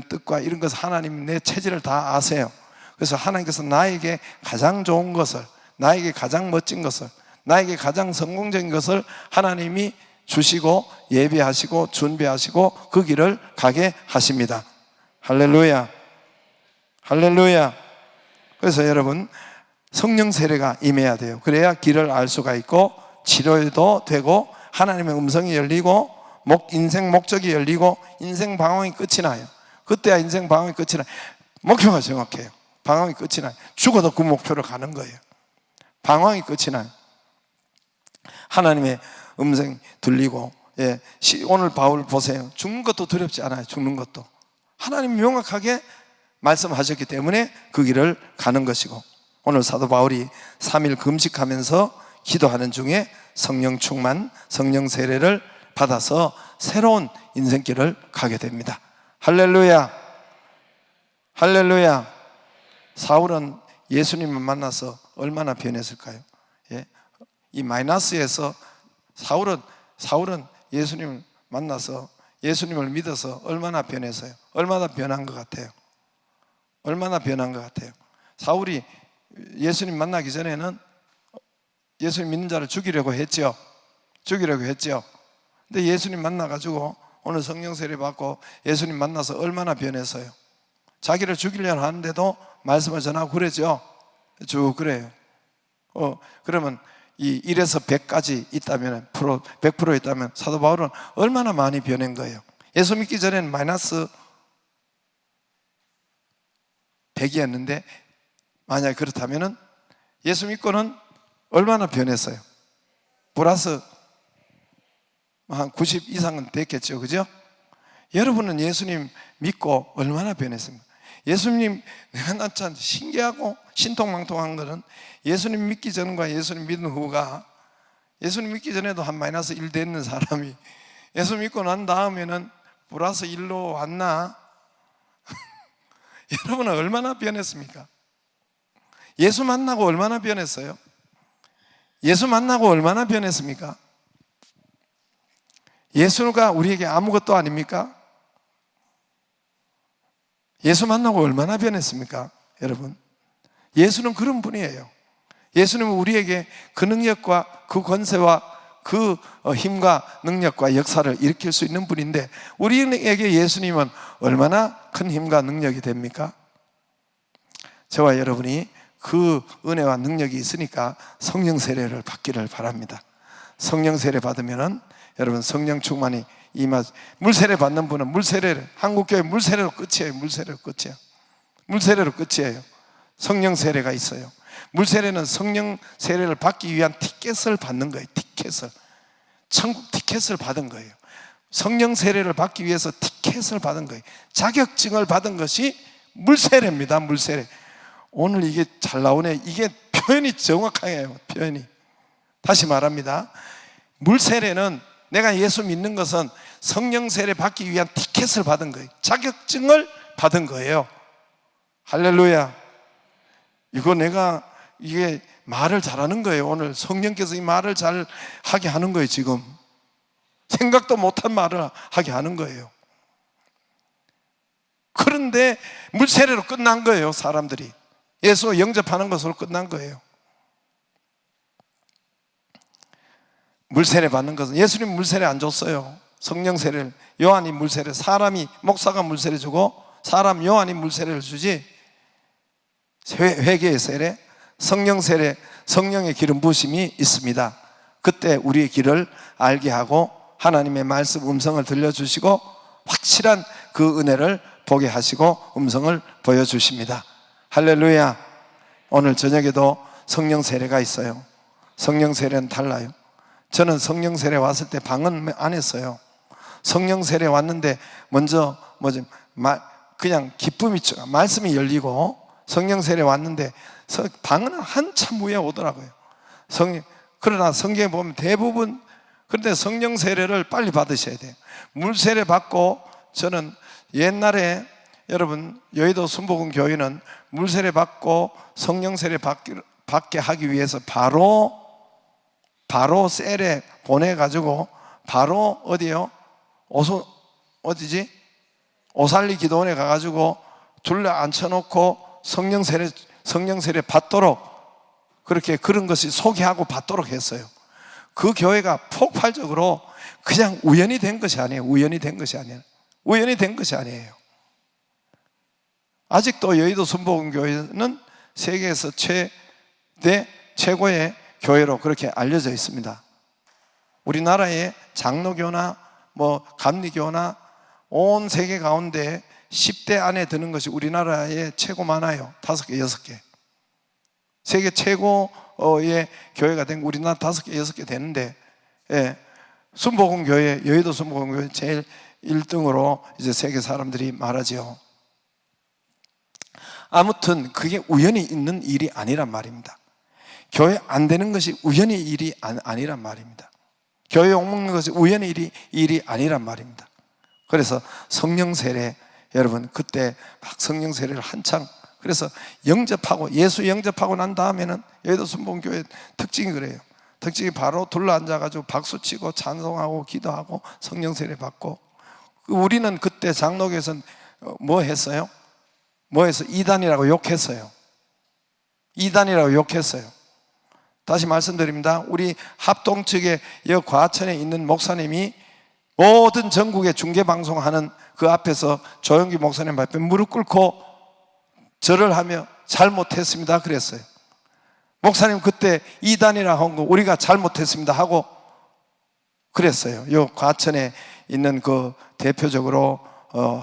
Speaker 1: 뜻과 이런 것을 하나님 내 체질을 다 아세요. 그래서 하나님께서 나에게 가장 좋은 것을, 나에게 가장 멋진 것을, 나에게 가장 성공적인 것을 하나님이 주시고 예비하시고 준비하시고 그 길을 가게 하십니다. 할렐루야. 할렐루야. 그래서 여러분 성령 세례가 임해야 돼요. 그래야 길을 알 수가 있고 치료도 되고 하나님의 음성이 열리고 인생 목적이 열리고 인생 방황이 끝이 나요. 그때야 인생 방황이 끝이 나요. 목표가 정확해요. 방황이 끝이 나요. 죽어도 그 목표로 가는 거예요. 방황이 끝이 나요. 하나님의 음성 들리고, 오늘 바울 보세요. 죽는 것도 두렵지 않아요. 죽는 것도 하나님이 명확하게 말씀하셨기 때문에 그 길을 가는 것이고, 오늘 사도 바울이 3일 금식하면서 기도하는 중에 성령 충만, 성령 세례를 받아서 새로운 인생길을 가게 됩니다. 할렐루야. 할렐루야. 사울은 예수님을 만나서 얼마나 변했을까요? 이 마이너스에서 사울은 예수님을 만나서 예수님을 믿어서 얼마나 변했어요? 얼마나 변한 것 같아요? 얼마나 변한 것 같아요? 사울이 예수님 만나기 전에는 예수님 믿는 자를 죽이려고 했죠. 죽이려고 했죠. 근데 예수님 만나가지고 오늘 성령 세례 받고 예수님 만나서 얼마나 변했어요? 자기를 죽이려고 하는데도 말씀을 전하고 그러죠. 쭉 그래요. 그러면 이 1에서 100까지 있다면 100% 있다면 사도 바울은 얼마나 많이 변한 거예요. 예수 믿기 전에는 마이너스 100이었는데 만약에 그렇다면 예수 믿고는 얼마나 변했어요? 플러스 한 90 이상은 됐겠죠. 그죠? 여러분은 예수님 믿고 얼마나 변했습니까? 예수님, 내가 나참 신기하고 신통망통한 것은 예수님 믿기 전과 예수님 믿는 후가, 예수님 믿기 전에도 한 마이너스 1 됐는 사람이 예수 믿고 난 다음에는 플러스 1로 왔나? 여러분은 얼마나 변했습니까? 예수 만나고 얼마나 변했어요? 예수 만나고 얼마나 변했습니까? 예수가 우리에게 아무것도 아닙니까? 예수 만나고 얼마나 변했습니까? 여러분, 예수는 그런 분이에요. 예수님은 우리에게 그 능력과 그 권세와 그 힘과 능력과 역사를 일으킬 수 있는 분인데, 우리에게 예수님은 얼마나 큰 힘과 능력이 됩니까? 저와 여러분이 그 은혜와 능력이 있으니까 성령 세례를 받기를 바랍니다. 성령 세례 받으면은 여러분 성령 충만이 물세례 받는 분은 물세례를, 한국교회 물세례로 끝이에요. 물세례로 끝이에요. 물세례로 끝이에요. 성령 세례가 있어요. 물세례는 성령 세례를 받기 위한 티켓을 받는 거예요. 티켓을, 천국 티켓을 받은 거예요. 성령 세례를 받기 위해서 티켓을 받은 거예요. 자격증을 받은 것이 물세례입니다. 물세례. 오늘 이게 잘 나오네. 이게 표현이 정확해요. 표현이. 다시 말합니다. 물세례는, 내가 예수 믿는 것은 성령 세례 받기 위한 티켓을 받은 거예요. 자격증을 받은 거예요. 할렐루야. 이게 말을 잘하는 거예요. 오늘 성령께서 이 말을 잘 하게 하는 거예요. 지금 생각도 못한 말을 하게 하는 거예요. 그런데 물세례로 끝난 거예요. 사람들이 예수 영접하는 것으로 끝난 거예요. 물세례 받는 것은, 예수님 물세례 안 줬어요. 성령 세례를, 요한이 물세례, 사람이, 목사가 물세례 주고 사람 요한이 물세례를 주지, 회개의 세례, 성령 세례, 성령의 기름 부으심이 있습니다. 그때 우리의 길을 알게 하고 하나님의 말씀 음성을 들려주시고 확실한 그 은혜를 보게 하시고 음성을 보여주십니다. 할렐루야. 오늘 저녁에도 성령 세례가 있어요. 성령 세례는 달라요. 저는 성령 세례 왔을 때 방언 안 했어요. 성령 세례 왔는데 먼저 그냥 기쁨이, 말씀이 열리고 성령 세례 왔는데 방언은 한참 후에 오더라고요. 그러나 성경에 보면 대부분, 그런데 성령 세례를 빨리 받으셔야 돼요. 물 세례 받고, 저는 옛날에 여러분 여의도 순복음 교회는 물 세례 받고 성령 세례 받게 하기 위해서 바로 셀에 보내가지고 바로 어디요? 어디지? 오살리 기도원에 가가지고 둘러 앉혀놓고 성령 세례 받도록, 그렇게 그런 것이 소개하고 받도록 했어요. 그 교회가 폭발적으로 그냥 우연히 된 것이 아니에요. 우연히 된 것이 아니에요. 우연히 된 것이 아니에요. 아직도 여의도 순복음교회는 세계에서 최고의 교회로 그렇게 알려져 있습니다. 우리나라의 장로교나 감리교나 온 세계 가운데 10대 안에 드는 것이 우리나라에 최고 많아요. 5개, 6개. 세계 최고의 교회가 된 우리나라 5개, 6개 되는데, 순복음교회, 여의도 순복음교회 제일 1등으로 이제 세계 사람들이 말하죠. 아무튼 그게 우연히 있는 일이 아니란 말입니다. 교회 안 되는 것이 우연히 일이 아니란 말입니다. 교회 욕먹는 것이 우연히 일이 아니란 말입니다. 그래서 성령 세례, 여러분 그때 막 성령 세례를 한창, 그래서 영접하고, 예수 영접하고 난 다음에는 여의도 순복음교회 특징이 그래요. 특징이 바로 둘러앉아가지고 박수치고 찬송하고 기도하고 성령 세례 받고. 우리는 그때 장로교에서는 뭐 했어요? 이단이라고 욕했어요. 이단이라고 욕했어요. 다시 말씀드립니다. 우리 합동 측의 과천에 있는 목사님이 모든 전국에 중계방송하는 그 앞에서 조영기 목사님 앞에 무릎 꿇고 절을 하며 잘못했습니다 그랬어요. 목사님 그때 이단이라 한 거 우리가 잘못했습니다 하고 그랬어요. 요 과천에 있는 그 대표적으로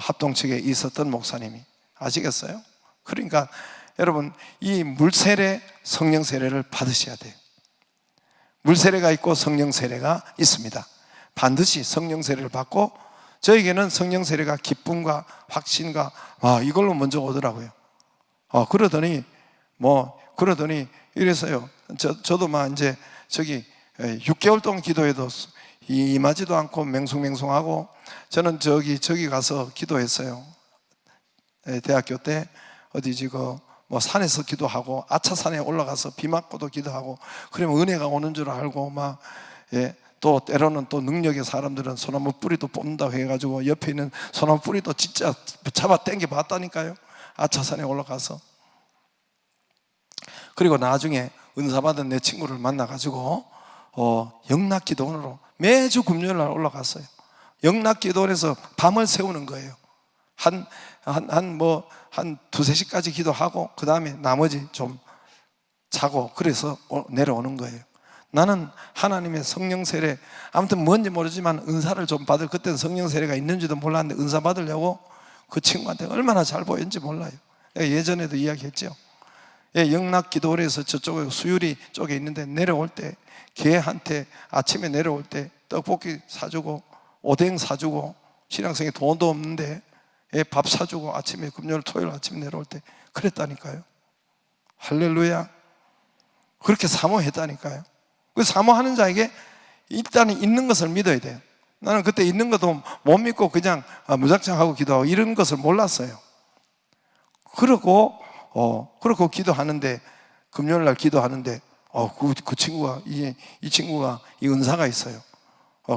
Speaker 1: 합동 측에 있었던 목사님이. 아시겠어요? 그러니까 여러분 이 물세례, 성령 세례를 받으셔야 돼요. 물세례가 있고 성령 세례가 있습니다. 반드시 성령 세례를 받고 저에게는 성령 세례가 기쁨과 확신과 이걸로 먼저 오더라고요. 그러더니 이래서요. 저도 막 이제 저기 6개월 동안 기도해도 임하지도 않고 맹숭맹숭하고, 저는 저기 가서 기도했어요. 대학교 때 어디 지금 뭐 산에서 기도하고, 아차산에 올라가서 비 맞고도 기도하고, 그러면 은혜가 오는 줄 알고 막, 또 때로는 또 능력의 사람들은 소나무 뿌리도 뽑는다고 해가지고 옆에 있는 소나무 뿌리도 진짜 잡아 당겨 봤다니까요. 아차산에 올라가서. 그리고 나중에 은사받은 내 친구를 만나가지고 영락기도원으로 매주 금요일 날 올라갔어요. 영락기도원에서 밤을 새우는 거예요. 한 두세 시까지 기도하고 그 다음에 나머지 좀 자고, 그래서 내려오는 거예요. 나는 하나님의 성령 세례, 아무튼 뭔지 모르지만 은사를 좀 받을, 그때는 성령 세례가 있는지도 몰랐는데 은사 받으려고 그 친구한테 얼마나 잘 보였는지 몰라요. 예전에도 이야기했죠. 영락기도원에서 저쪽에 수유리 쪽에 있는데 내려올 때 걔한테 아침에 내려올 때 떡볶이 사주고 오뎅 사주고, 신앙생에 돈도 없는데 밥 사주고, 아침에 금요일 토요일 아침에 내려올 때 그랬다니까요. 할렐루야. 그렇게 사모했다니까요. 그 사모하는 자에게 일단 있는 것을 믿어야 돼요. 나는 그때 있는 것도 못 믿고 그냥 무작정 하고 기도하고 이런 것을 몰랐어요. 그러고 기도하는데, 금요일 날 기도하는데 그 친구가 이 친구가 이 은사가 있어요.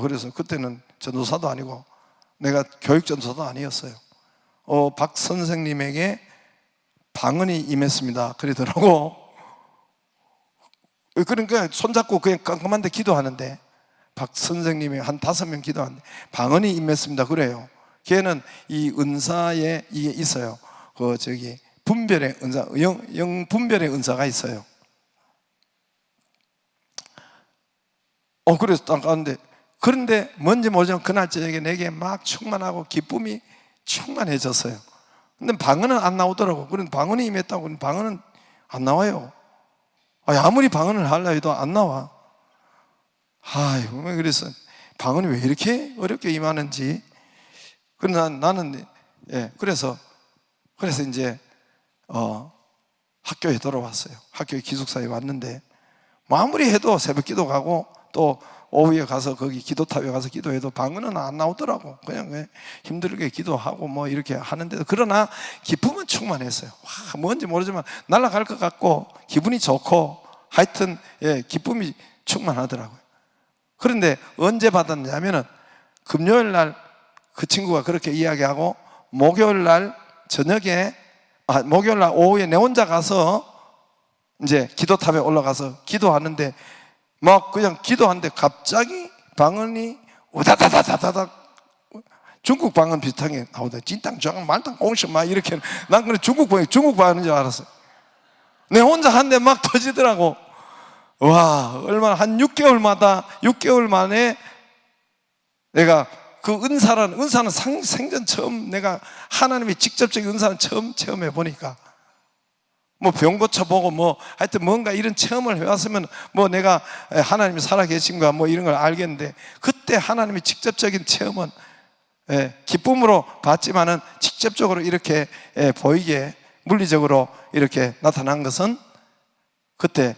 Speaker 1: 그래서 그때는 전도사도 아니고 내가 교육 전도사도 아니었어요. 박 선생님에게 방언이 임했습니다 그러더라고. 그러니까 손잡고 그냥 깜깜한데 기도하는데, 박 선생님이 한 5명 기도하는데 방언이 임했습니다 그래요. 걔는 이 은사에 이게 있어요. 분별의 은사, 영 분별의 은사가 있어요. 그래서 딱 가는데, 그런데 뭔지 모르지만 그날 저녁에 내게 막 충만하고 기쁨이 충만해졌어요. 근데 방언은 안 나오더라고. 그런데 방언이 임했다고. 방언은 안 나와요. 아무리 방언을 하려 해도 안 나와. 그래서 방언이 왜 이렇게 어렵게 임하는지. 그러나 나는 그래서 이제 학교에 돌아왔어요. 학교에 기숙사에 왔는데 아무리 해도 새벽 기도 가고 또 오후에 가서 거기 기도탑에 가서 기도해도 방언은 안 나오더라고. 그냥 힘들게 기도하고 뭐 이렇게 하는데도, 그러나 기쁨은 충만했어요. 뭔지 모르지만 날아갈 것 같고 기분이 좋고, 하여튼 기쁨이 충만하더라고요. 그런데 언제 받았냐면은 금요일 날 그 친구가 그렇게 이야기하고, 목요일 날 저녁에 목요일 날 오후에 내 혼자 가서 이제 기도탑에 올라가서 기도하는데, 막 그냥 기도하는데 갑자기 방언이 우다다다다다닥, 중국 방언 비슷한 게 나오더라고요. 진땅 짱 말땅 꽁시 막 이렇게. 난 그래 중국 방언인 줄 알았어요. 내 혼자 한데 막 터지더라고. 얼마나, 한 6개월 만에 내가 그 은사는 생전 처음, 내가 하나님의 직접적인 은사는 처음 체험해 보니까, 뭐 병 고쳐보고 뭐 하여튼 뭔가 이런 체험을 해왔으면 뭐 내가 하나님이 살아계신 거야 뭐 이런 걸 알겠는데, 그때 하나님의 직접적인 체험은 기쁨으로 봤지만은 직접적으로 이렇게 보이게 물리적으로 이렇게 나타난 것은 그때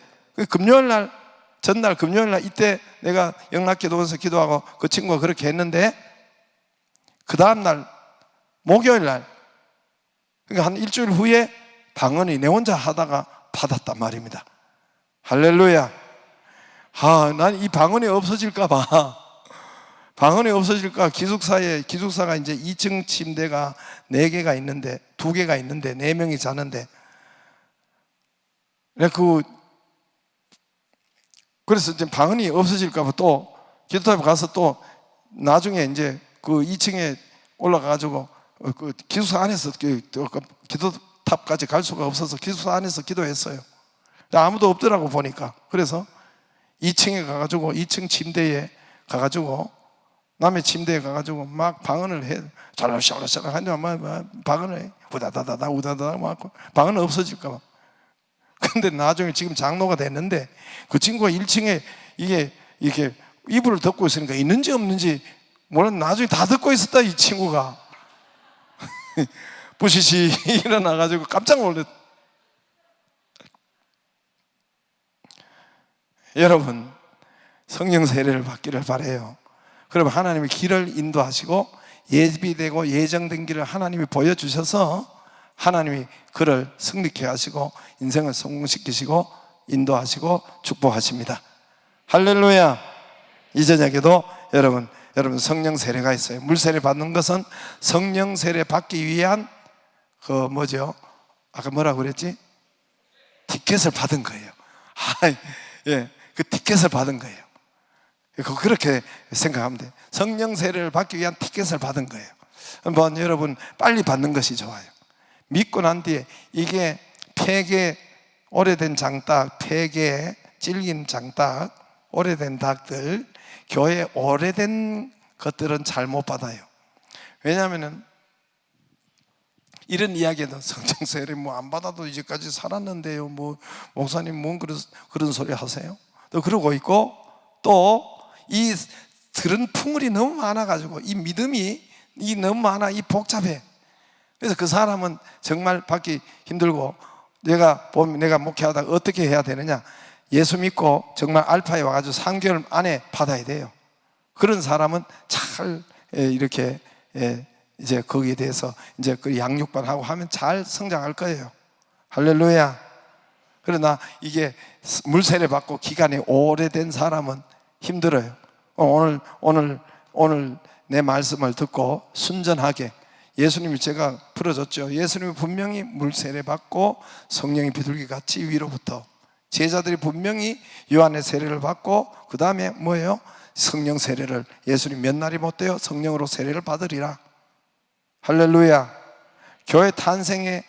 Speaker 1: 금요일 날, 전날 금요일 날 이때 내가 영락기도원에서 기도하고 그 친구가 그렇게 했는데, 그 다음날 목요일 날, 그러니까 한 일주일 후에 방언이 내 혼자 하다가 받았단 말입니다. 할렐루야. 난 이 방언이 없어질까봐, 기숙사가 이제 2층 침대가 4개가 있는데, 2개가 있는데 4명이 자는데, 그래서 이제 방언이 없어질까봐 또 기도탑에 가서 또 나중에 이제 그 2층에 올라가가지고 그 기숙사 안에서 기도탑까지 갈 수가 없어서 기숙사 안에서 기도했어요. 아무도 없더라고 보니까. 그래서 2층에 가가지고 2층 침대에 가가지고 남의 침대에 가가지고 막 방언을 해. 샬라샬라샬라 하니까 막 방언을 해. 우다다다다 우다다다 막 방언은 없어질까봐. 근데 나중에 지금 장로가 됐는데 그 친구가 1층에 이게 이렇게 이불을 덮고 있으니까 있는지 없는지 물론 나중에 다 듣고 있었다 이 친구가. 부시시 일어나가지고 깜짝 놀랐. 여러분 성령 세례를 받기를 바라요. 그러면 하나님이 길을 인도하시고 예비되고 예정된 길을 하나님이 보여주셔서 하나님이 그를 승리케 하시고 인생을 성공시키시고 인도하시고 축복하십니다. 할렐루야. 이 저녁에도 여러분 성령 세례가 있어요. 물 세례 받는 것은 성령 세례 받기 위한 그 뭐죠? 아까 뭐라고 그랬지? 티켓을 받은 거예요. 예, 그 티켓을 받은 거예요. 그렇게 생각하면 돼요. 성령 세례를 받기 위한 티켓을 받은 거예요. 한번 여러분 빨리 받는 것이 좋아요. 믿고 난 뒤에 이게 폐게 오래된 장닭, 폐게 질긴 장닭, 오래된 닭들, 교회 오래된 것들은 잘 못 받아요. 왜냐하면 이런 이야기도 성령 세례 뭐 안 받아도 이제까지 살았는데요. 뭐 목사님 뭔 그런 소리 하세요? 또 그러고 있고 또 이 들은 풍물이 너무 많아가지고 이 믿음이 너무 많아, 이 복잡해. 그래서 그 사람은 정말 받기 힘들고 내가 목회하다가 어떻게 해야 되느냐? 예수 믿고 정말 알파에 와가지고 3개월 안에 받아야 돼요. 그런 사람은 잘 이렇게 이제 거기에 대해서 이제 그 양육반 하고 하면 잘 성장할 거예요. 할렐루야. 그러나 이게 물세례 받고 기간이 오래된 사람은 힘들어요. 오늘 내 말씀을 듣고 순전하게 예수님이 제가 풀어줬죠. 예수님이 분명히 물세례 받고 성령이 비둘기 같이 위로부터 제자들이 분명히 요한의 세례를 받고 그 다음에 뭐예요? 성령 세례를 예수님 몇 날이 못 돼요? 성령으로 세례를 받으리라. 할렐루야. 교회 탄생의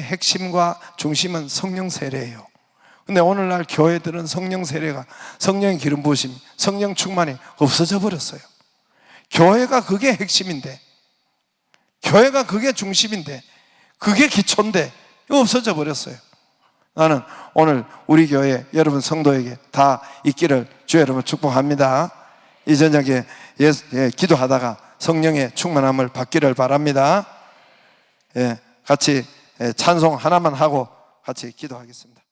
Speaker 1: 핵심과 중심은 성령 세례예요. 근데 오늘날 교회들은 성령 세례가, 성령의 기름 부으심, 성령 충만이 없어져 버렸어요. 교회가 그게 핵심인데, 교회가 그게 중심인데, 그게 기초인데 이거 없어져 버렸어요. 나는 오늘 우리 교회 여러분 성도에게 다 있기를 주 여러분 축복합니다. 이 저녁에 기도하다가 성령의 충만함을 받기를 바랍니다. 같이 찬송 하나만 하고 같이 기도하겠습니다.